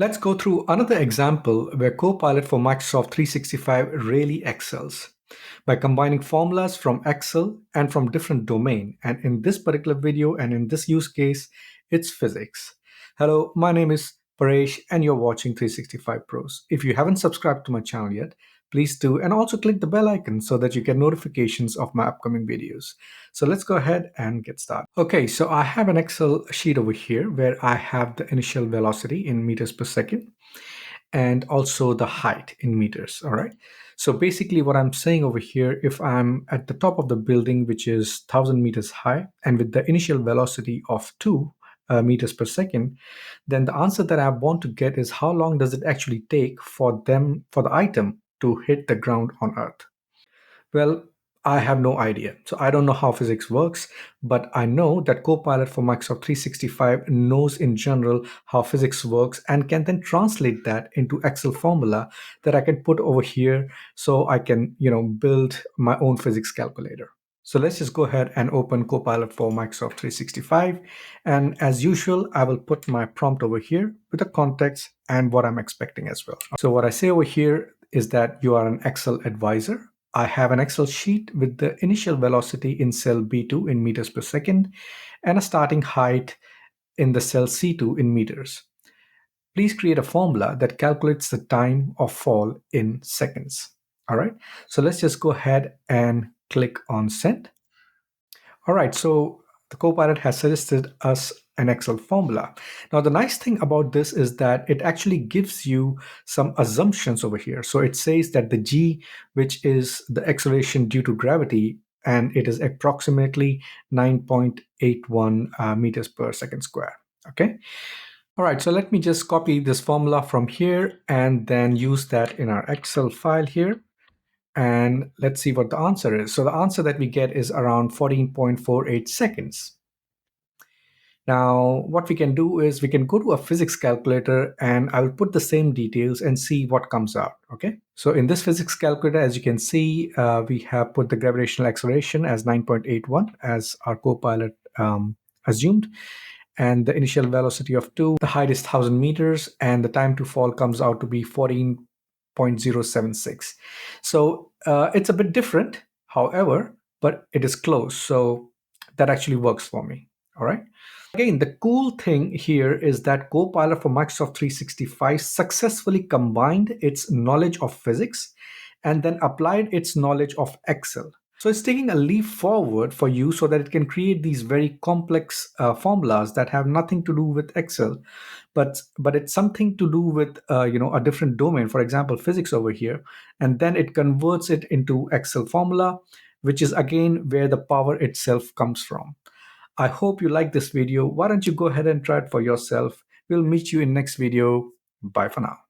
Let's go through another example where Copilot for Microsoft 365 really excels by combining formulas from Excel and from different domain. And in this particular video and in this use case, it's physics. Hello, my name is Paresh and you're watching 365 Pros. If you haven't subscribed to my channel yet, please do, and also click the bell icon so that you get notifications of my upcoming videos. So let's go ahead and get started. Okay, so I have an Excel sheet over here where I have the initial velocity in meters per second and also the height in meters. All right. So basically, what I'm saying over here, if I'm at the top of the building, which is 1,000 meters high, and with the initial velocity of 2 meters per second, then the answer that I want to get is how long does it actually take for the item to hit the ground on Earth? Well, I have no idea. So I don't know how physics works, but I know that Copilot for Microsoft 365 knows in general how physics works and can then translate that into Excel formula that I can put over here so I can, build my own physics calculator. So let's just go ahead and open Copilot for Microsoft 365. And as usual, I will put my prompt over here with the context and what I'm expecting as well. So what I say over here is that you are an Excel advisor. I have an Excel sheet with the initial velocity in cell B2 in meters per second and a starting height in the cell C2 in meters. Please create a formula that calculates the time of fall in seconds. All right, so let's just go ahead and click on send. All right, so the Copilot has suggested us an Excel formula. Now, the nice thing about this is that it actually gives you some assumptions over here. So it says that the G, which is the acceleration due to gravity, and it is approximately 9.81 meters per second square. Okay. All right, so let me just copy this formula from here and then use that in our Excel file here. And let's see what the answer is. So the answer that we get is around 14.48 seconds. Now, what we can do is we can go to a physics calculator and I will put the same details and see what comes out. Okay. So in this physics calculator, as you can see, we have put the gravitational acceleration as 9.81 as our Copilot assumed. And the initial velocity of 2, the height is 1,000 meters, and the time to fall comes out to be 14.076. So it's a bit different, however, but it is close. So that actually works for me. All right. Again, the cool thing here is that Copilot for Microsoft 365 successfully combined its knowledge of physics and then applied its knowledge of Excel. So it's taking a leap forward for you so that it can create these very complex formulas that have nothing to do with Excel, but it's something to do with a different domain. For example, physics over here, and then it converts it into Excel formula, which is again where the power itself comes from. I hope you like this video. Why don't you go ahead and try it for yourself? We'll meet you in next video. Bye for now.